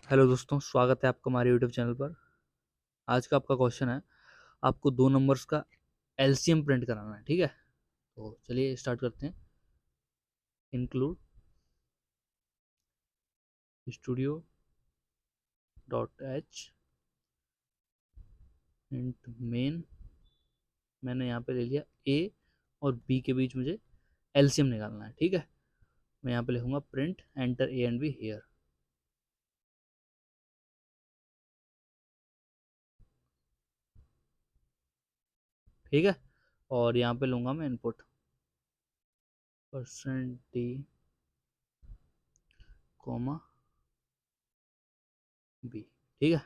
Hello दोस्तों, स्वागत है आपका हमारे यूट्यूब चैनल पर। आज का आपका क्वेश्चन है, आपको दो नंबर्स का एलसीएम प्रिंट कराना है। ठीक है, तो चलिए स्टार्ट करते हैं। Include studio dot H int main. मैंने यहाँ पे ले लिया ए और बी के बीच मुझे एलसीएम निकालना है। ठीक है, मैं यहाँ पे लिखूंगा print enter a and b here. ठीक है, और यहाँ पे लूंगा मैं input percent d comma b. ठीक है,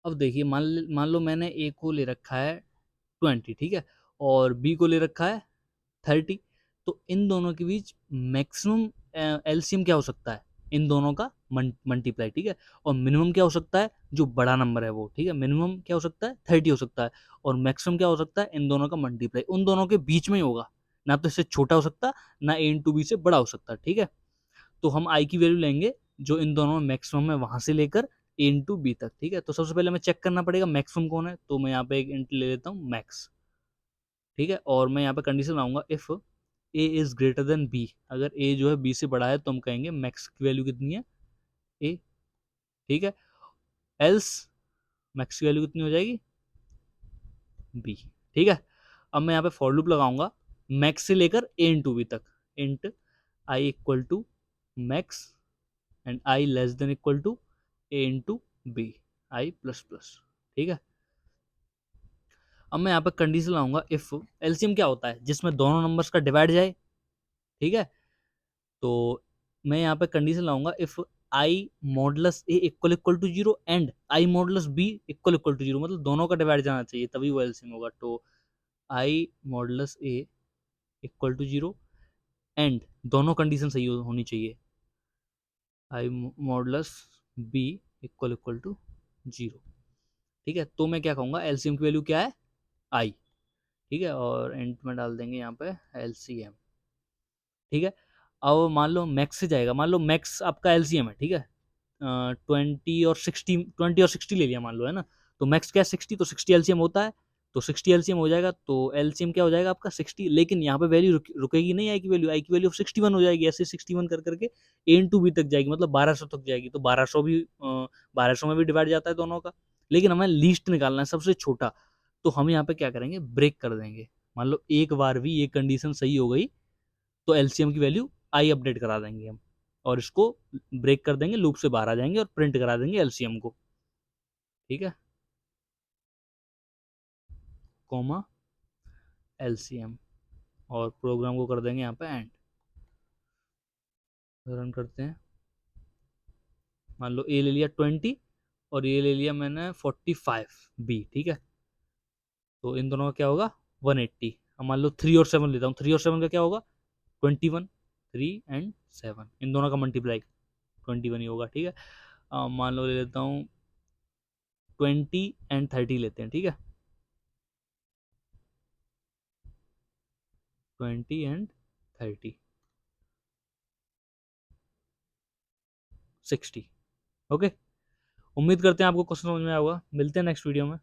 अब देखिए, मान लो मैंने ए को ले रखा है 20। ठीक है, और बी को ले रखा है 30। तो इन दोनों के बीच मैक्सिमम एलसीएम क्या हो सकता है, इन दोनों का मल्टीप्लाई। ठीक है, और मिनिमम क्या हो सकता है, जो बड़ा नंबर है वो। ठीक है, मिनिमम क्या हो सकता है, 30 हो सकता है, और मैक्सिमम क्या हो सकता है, इन दोनों का मल्टीप्लाई उन दोनों के बीच में ही होगा। ना तो इससे छोटा हो सकता, ना ए इंटू बी से बड़ा हो सकता। ठीक है, तो हम आई की वैल्यू लेंगे जो इन दोनों में मैक्सिमम है, वहां से लेकर ए इंटू बी तक। ठीक है, तो सबसे पहले हमें चेक करना पड़ेगा मैक्सिमम कौन है, तो मैं यहाँ पे एक इंट ले लेता हूँ मैक्स। ठीक है, और मैं यहाँ पे कंडीशन लाऊंगा, if a is greater than b. अगर ए जो है बी से बड़ा है तो हम कहेंगे मैक्स की वैल्यू कितनी है, ए। ठीक है, एल्स मैक्स की वैल्यू कितनी हो जाएगी, बी। ठीक है, अब मैं यहाँ पे फॉर लूप लगाऊंगा मैक्स से लेकर ए इंटू बी तक। Int i equal to max and i less than equal to a into b, i plus plus. ठीक है, अब मैं यहाँ पे कंडीशन लाऊंगा, इफ एलसीएम क्या होता है, जिसमें दोनों नंबर्स का डिवाइड जाए। ठीक है, तो मैं यहाँ पे कंडीशन लाऊंगा, if i modulus A equal equal to zero and i modulus B equal equal to zero, मतलब दोनों का डिवाइड जाना चाहिए तभी वो एलसीएम होगा। तो I modulus A equal to zero and दोनों कंडीशन सही होनी चाहिए, I modulus B equal equal to zero. ठीक है, तो मैं क्या कहूँगा, एलसीएम की वैल्यू क्या है, आई। ठीक है, और एंड में डाल देंगे यहाँ पे एलसीएम। ठीक है, अब मान लो मैक्स से जाएगा, मान लो मैक्स आपका एलसीएम है। ठीक है, 20 और 60 ले लिया मान लो, है ना। तो मैक्स क्या है, 60, तो 60 एलसीएम होता है। तो 60 एलसीएम हो जाएगा, तो एलसीएम क्या हो जाएगा आपका 60। लेकिन यहाँ पे वैल्यू रुकेगी नहीं, आई की वैल्यू 61 हो जाएगी, ऐसे 61 कर करके ए इंटू बी तक जाएगी, मतलब 1200 तक जाएगी। तो 1200 भी 1200 में भी डिवाइड जाता है दोनों का, लेकिन हमें लीस्ट निकालना है, सबसे छोटा। तो हम यहाँ पे क्या करेंगे, ब्रेक कर देंगे। मान लो एक बार भी ये कंडीशन सही हो गई तो एलसीएम की वैल्यू आई अपडेट करा देंगे हम, और इसको ब्रेक कर देंगे, लूप से बाहर आ जाएंगे और प्रिंट करा देंगे एलसीएम को। ठीक है, कॉमा एलसीएम, और प्रोग्राम को कर देंगे यहाँ पे एंड। रन करते हैं, मान लो ए ले लिया 20 और ये ले लिया मैंने 45 बी। ठीक है, तो इन दोनों का क्या होगा, 180। अब मान लो 3 और 7 लेता हूँ, 3 और 7 का क्या होगा, 21। 3 एंड 7 इन दोनों का मल्टीप्लाई 21 ही होगा। ठीक है, मान लो ले लेता हूँ 20 एंड 30 लेते हैं। ठीक है, 20 एंड 30 60। ओके, उम्मीद करते हैं आपको क्वेश्चन समझ में आया होगा। मिलते हैं नेक्स्ट वीडियो में।